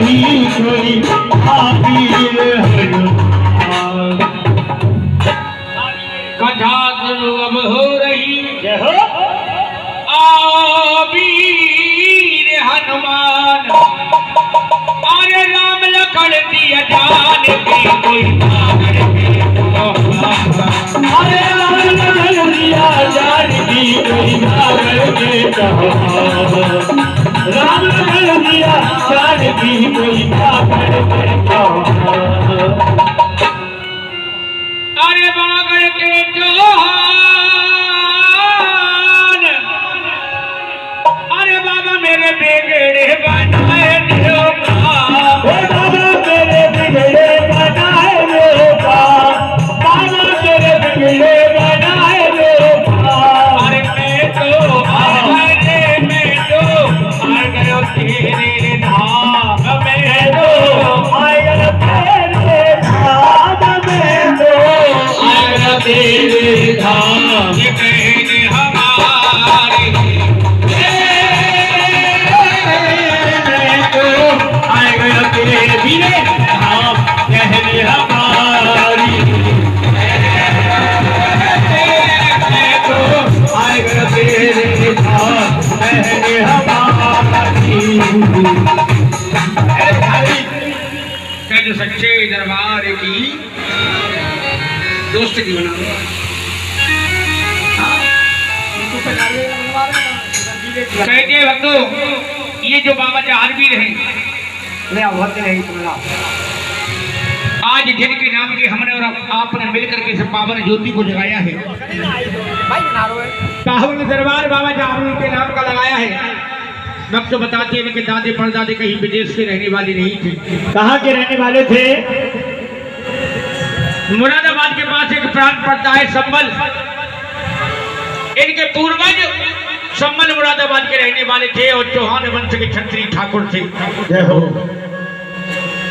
नहीं कोई आबीर हनुमान। कथा सुनो अब हो रही जय हो आबीर हनुमान। अरे राम लखन दिया जान की कोई पागल के अरे राम लखन दिया जान की कोई पागल के कहो। राम लखन दिया जान की कोई पागल के कहो। अरे बागड़ के चौहान। अरे बाबा मेरे बेगड़े बनाए दो बाबा तेरे बिगड़े बनाए मेरे बाबा तेरे बिगड़े बनाए मेरे। अरे मैं तो आ गयो तेरे धाम में दो आया तेरे धाम में दो आया तेरे धाम। ये कहने हमारे मैं तो आया तेरे बिगड़े धाम कहने हमारी। मैं तो आया तेरे धाम कहने हमारी। कहते सच्चे दरबार की दोस्त की बना। कहते भक्तों ये जो बाबा जहारवीर हैं आज जिनके नाम के हमने और आपने मिलकर के इस पावन ज्योति को जगाया है। पावन दरबार बाबा जहारवीर के नाम का लगाया है। भक्त बताते हैं कि दादे परदादे कहीं विदेश के रहने वाले नहीं थे। कहाँ के रहने वाले थे? मुरादाबाद के पास एक प्रांत पड़ता है संबल। इनके पूर्वज संबल मुरादाबाद के रहने वाले थे और चौहान वंश के क्षत्रिय ठाकुर थे। जय हो।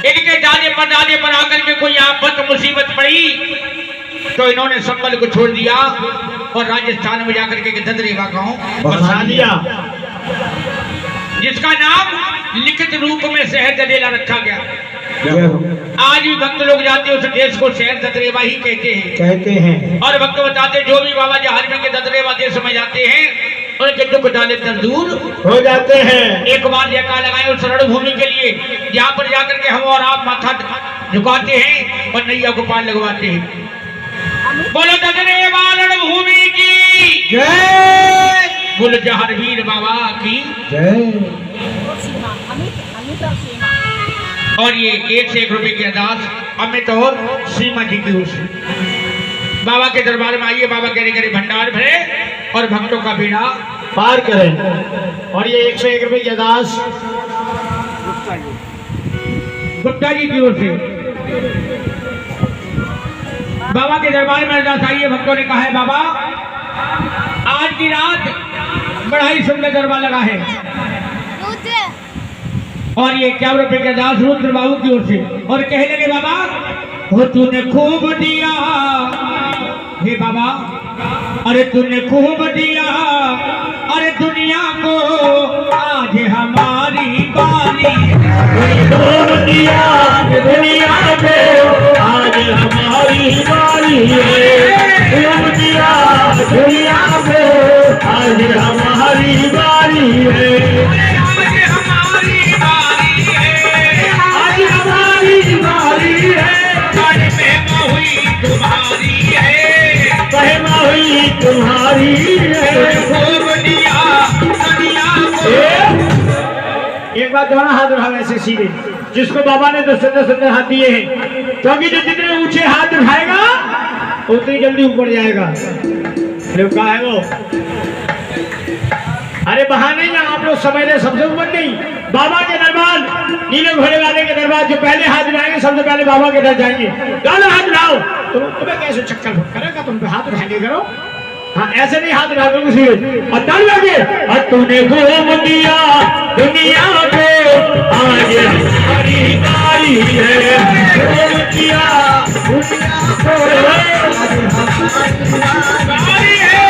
इनके दादे परदादे पर आकर के कोई आफत मुसीबत पड़ी तो इन्होंने संबल को छोड़ दिया और राजस्थान में जाकर के ददरेवा गांव बसा दिया, जिसका नाम लिखित रूप में शहर ददेला रखा गया। जय हो। आज भी भक्त लोग जाते हैं उस देश को शहर ददरेवा ही कहते हैं। और भक्त बताते जो भी बाबा जहारवीर के ददरेवा देश में जाते हैं उनके दुख डाले तर दूर हो जाते हैं। एक बार जयकार लगाए उस रणभूमि के लिए जहाँ पर जाकर के हम और आप माथा झुकाते हैं और नैया को पार लगवाते हैं। बोलो ददरेवा रणभूमि की जय। बोलो जहारवीर बाबा की जय। और ये 1 से 1 रुपए की अरदास अमित और सीमा जी की ओर से बाबा के दरबार में आइए। बाबा करे करे भंडार भरे और भक्तों का बीड़ा पार करें। और ये 101 रुपए की अरदास गुप्ता जी की ओर से बाबा के दरबार में अरदास आइए। भक्तों ने कहा है बाबा आज की रात बड़ा ही सुंदर गरबा लगा है। और ये 51 रुपए के अरदास रुद्र बाबू की ओर से और कहने लगे बाबा हो तूने खूब दिया हे बाबा। अरे तूने खूब दिया अरे दुनिया को आज हमारी बारी। खूब दिया दुनिया को आज हमारी बारी है। खूब दिया दुनिया को आज हमारी बारी है। तुम्हारी एक बात दोनों हाथ उठाओ ऐसे सीधे, जिसको बाबा ने 10 हाथ दिए हैं, क्योंकि जो जितने ऊंचे हाथ उठाएगा उतनी जल्दी ऊपर जाएगा। कहा है वो? अरे बहाने या आप लोग समझ सबसे ऊपर नहीं। बाबा के दरबार नीले घोड़े वाले के दरबार जो पहले हाथ उठाएंगे सबसे पहले बाबा के दर जाएंगे। दोनों हाथ उठाओ। तुम्हें कैसे चक्कर करेगा? तुम पे हाथ उठाने करो। हाँ ऐसे नहीं हाथ उठा करो सीधे और डर लगे। और तूने घूम दिया दुनिया को आज हमारी बारी है। घूम दिया दुनिया को आज हमारी बारी है।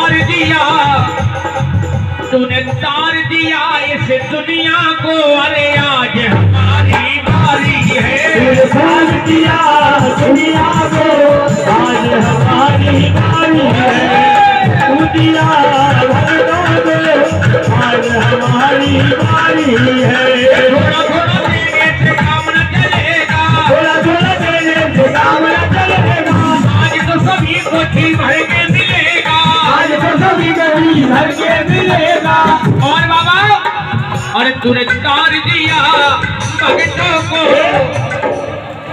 तार दिया, तूने तार दिया इस दुनिया को, अरे आज हमारी बारी है। तूने तार दिया दुनिया को, आज हमारी बारी है। तू दिया भगतों को, आज हमारी बारी है। थोड़ा थोड़ा देने से काम न चलेगा, थोड़ा थोड़ा देने से काम न चलेगा। आज तो सभी को ठीक भर के मिलेगा, आज तो सभी गरीब भर के मिलेगा। और बाबा अरे तूने तार दिया भगतों को,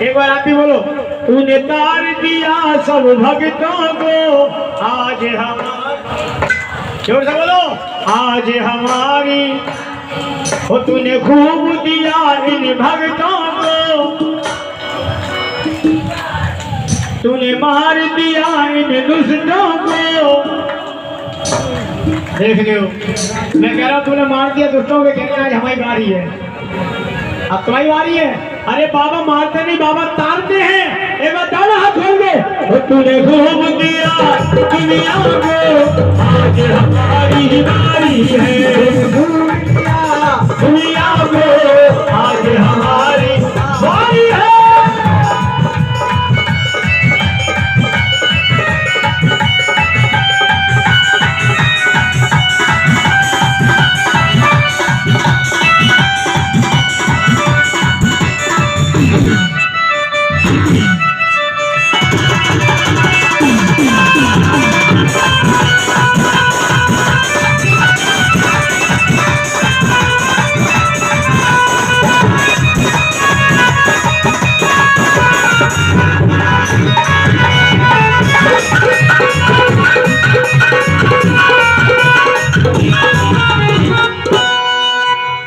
एक बार आप भी बोलो, तूने तार दिया सब भक्तों को, आज हमारी, जोर से बोलो, आज हमारी। ओ तूने खूब दिया इन भक्तों को, तूने मार दिया इन दुष्टों को। देख लो, मैं कह रहा हूँ तूने मार दिया दुष्टों को, कहने आज हमारी बारी है, अब तुम्हारी बारी है। अरे बाबा मारते नहीं, बाबा तारते हैं। एक बार दाना हाथ खोल दो। तूने खूब दिया दुनिया को, आज हमारी बारी है। दुनिया को, आज हमारी बारी है।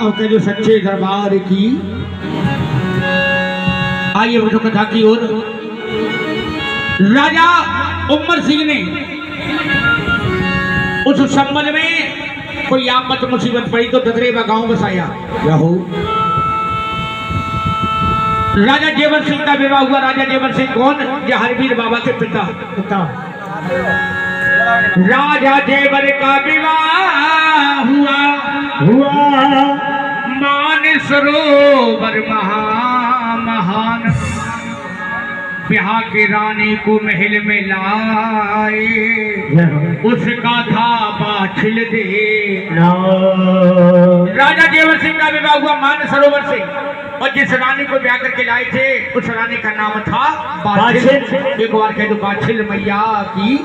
आपके जो सच्चे दरबार की, आइए वो कथा की ओर। राजा उमर सिंह ने उस संबंध में कोई आफत मुसीबत पड़ी तो ददरेवा गांव बसाया। राजा जेवर सिंह का विवाह हुआ। राजा जेवर सिंह कौन? जहारवीर बाबा के पिता। राजा जेवर का विवाह हुआ मानसरोवर महान, बिहार की रानी को महल में लाए, उसका था बाछिल दे। राजा जेवर सिंह का विवाह हुआ मानसरोवर से, और जिस रानी को ब्याह करके लाए थे उस रानी का नाम था बाछिल। एक बार कह दो बाछिल मैया की।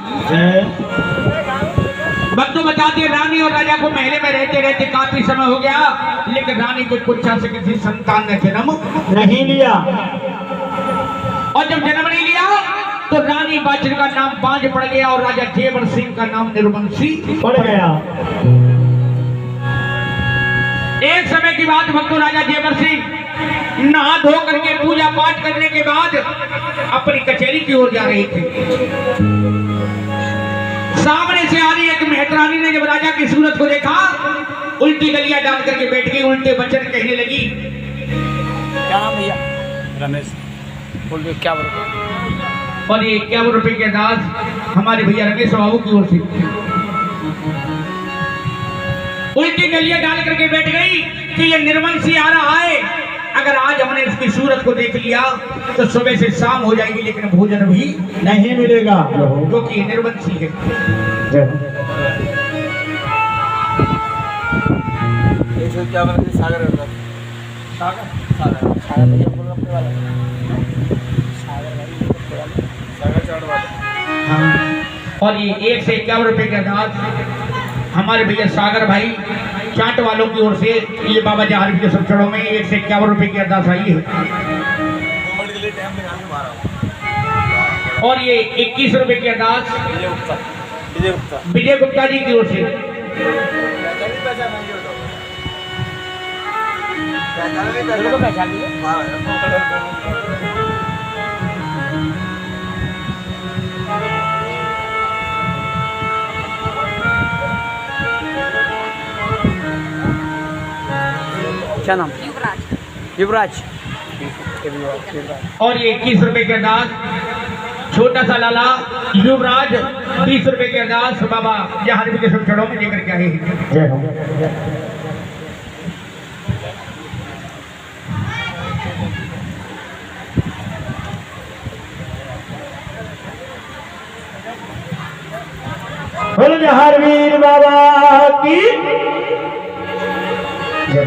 भक्तों बताते रानी और राजा को महल में रहते रहते काफी समय हो गया, लेकिन रानी को कुछ से किसी संतान ने जन्म नहीं लिया। और जब जन्म नहीं लिया तो रानी बाछिल का नाम बांझ पड़ गया और राजा जेवर सिंह का नाम निर्वंशी पड़ गया। एक समय की बात भक्तों, राजा जेवर सिंह नहा धो करके पूजा पाठ करने के बाद अपनी कचहरी की ओर जा रहे थे। सामने से आ रही एक मेहतरानी ने जब राजा की सूरत को देखा, उल्टी गलियां डाल करके बैठ गई, उल्टे वचन कहने लगी। क्या नाम भैया? रमेश। बोल दो क्या बोल। और ये 51 रुपए के दास हमारे भैया रमेश बाबू की ओर से उल्टी गलियां डाल करके बैठ गई कि ये निर्वंशी आ रहा है। अगर आज हमने इसकी सूरत को देख लिया तो सुबह से शाम हो जाएगी, लेकिन भोजन भी नहीं मिलेगा, क्योंकि निर्वंशी है। क्या सागर भैया बोल रहे वाला सागर चाट वाला। हाँ। और ये 1 से 51 रुपए का दास हमारे भैया सागर भाई चाट वालों की ओर से ये बाबा जहार के सब चढ़ों में 1 से 51 रुपए की अरदास आई है। और ये 21 रुपए की अरदास विजय गुप्ता जी की ओर से। क्या नाम? युवराज। और ये 21 रुपए के अरदास छोटा सा लाला युवराज 20 रुपए की अरदास बाबा यहाँ के सब चढ़ों में लेकर के आए हैं। जय हो। बोलो जहार वीर बाबा की जय।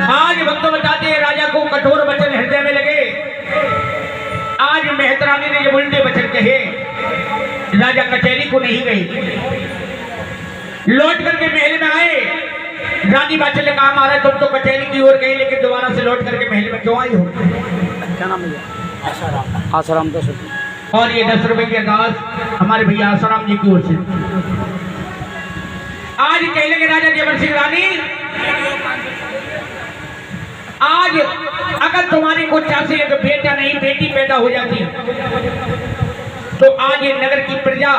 आज भक्त बताते हैं राजा को कठोर वचन हृदय में लगे। आज मेहतरानी ने जब उल्टे वचन कहे, राजा कचहरी को नहीं गए, लौट करके महल में आए। रानी बाचल ने कहा महाराज तुम तो कचहरी की ओर गए, लेकिन दोबारा से लौट करके महल में क्यों आई हो? क्या नाम है? आसाराम। आसाराम 10 रुपये। और ये 10 रुपए की अरदास हमारे भैया आसाराम जी की ओर से। आज कह लगे राजा जयवर सिंह रानी, आज अगर तुम्हारी को चाह से एक बेटा नहीं बेटी पैदा हो जाती तो आज ये नगर की प्रजा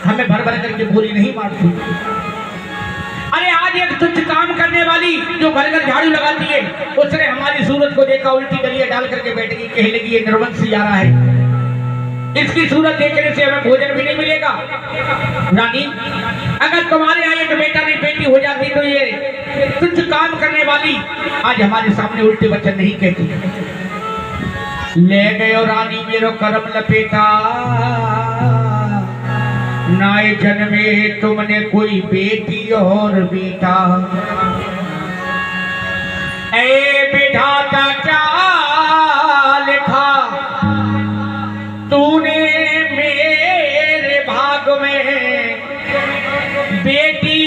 हमें भर भर करके भूली नहीं मारती। अरे आज एक तुच्छ काम करने वाली जो घर घर झाड़ू लगाती है, उसने हमारी सूरत को देखा, उल्टी डलिया डाल करके बैठ गई, कहने लगी ये निर्वंश जा रहा है, इसकी सूरत देखने से हमें भोजन भी नहीं मिलेगा। रानी अगर तुम्हारे यहाँ एक बेटा नहीं बेटी हो जाती तो ये तुच्छ काम करने वाली आज हमारे सामने उल्टे वचन नहीं कहती। ले गयो रानी मेरो करम लपेटा, नाय जन्मे तुमने कोई बेटी और बेटा। ए विधाता क्या लिखा तूने मेरे भाग में, बेटी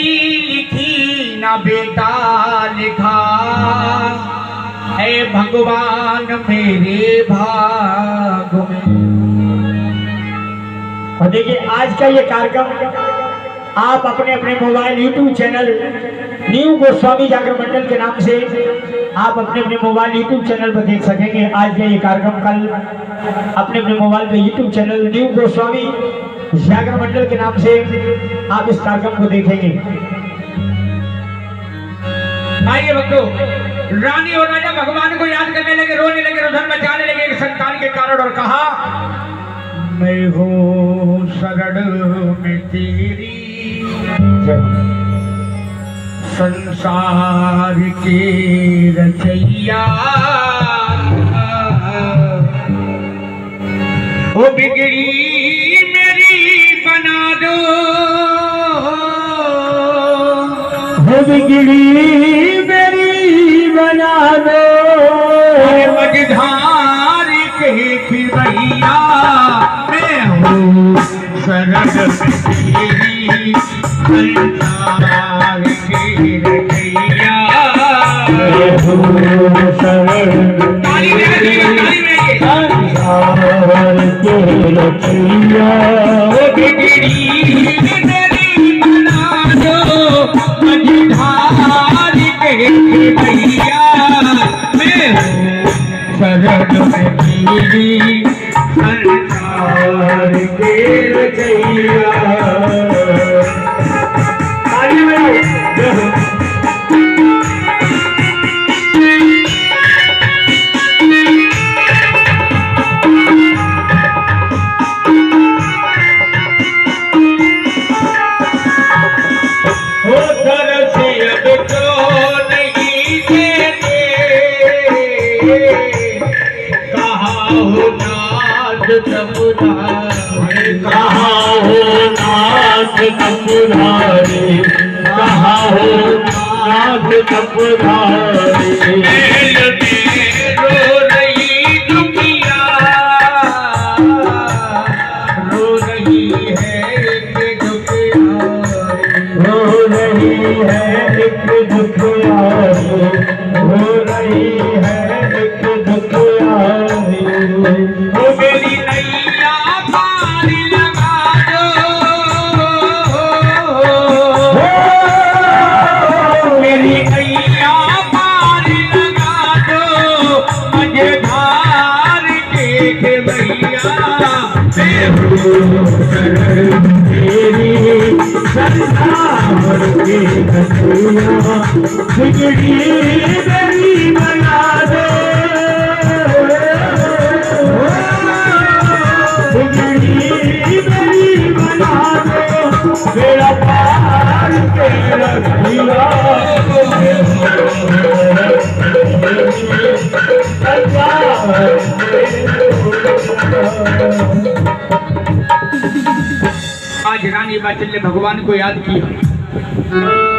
लिखी ना बेटा लिखा। ए भगवान मेरे भाग में। और देखिए आज का ये कार्यक्रम आप अपने अपने mobile YouTube channel new Goswami जागर मंडल के नाम से आप अपने अपने मोबाइल यूट्यूब चैनल पर देख सकेंगे। आज का ये कार्यक्रम कल अपने अपने मोबाइल पे यूट्यूब चैनल न्यू गोस्वामी जागर मंडल के नाम से आप इस कार्यक्रम को देखेंगे। आइए भक्तों, रानी और राजा भगवान को याद करने लगे, रोने लगे, रुदन मचाने लगे एक संतान के कारण, और कहा मैं हूँ शरण में तेरी, संसार के रचैया। ओ बिगड़ी मेरी बना दो, बिगड़ी मेरी बना दो। मझधार कहे कि भैया मैं हूँ शरण तेरी, संसार के रचैया। ताली में संसार के रचैया। बिगड़ी मेरी बना दो, मझधार कहे कि भैया मैं हूँ शरण तेरी, संसार के रचैया। कहाँ हो नाथ तपुधारे, कहाँ हो नाथ तपुधारे। रो रही दुखिया, रो रही है एक दुखियारी, रो रही है एक दुखियारी, रो रही है एक दुखियारी। ओ मेरी नैया पार लगा दो, मेरी नैया पार लगा दो, मझधार देख भैया मैं हूँ शरण तेरी, संसार के रचैया। बिगड़ी मेरी बना दो, ध्यान ये बात चल भगवान को याद किया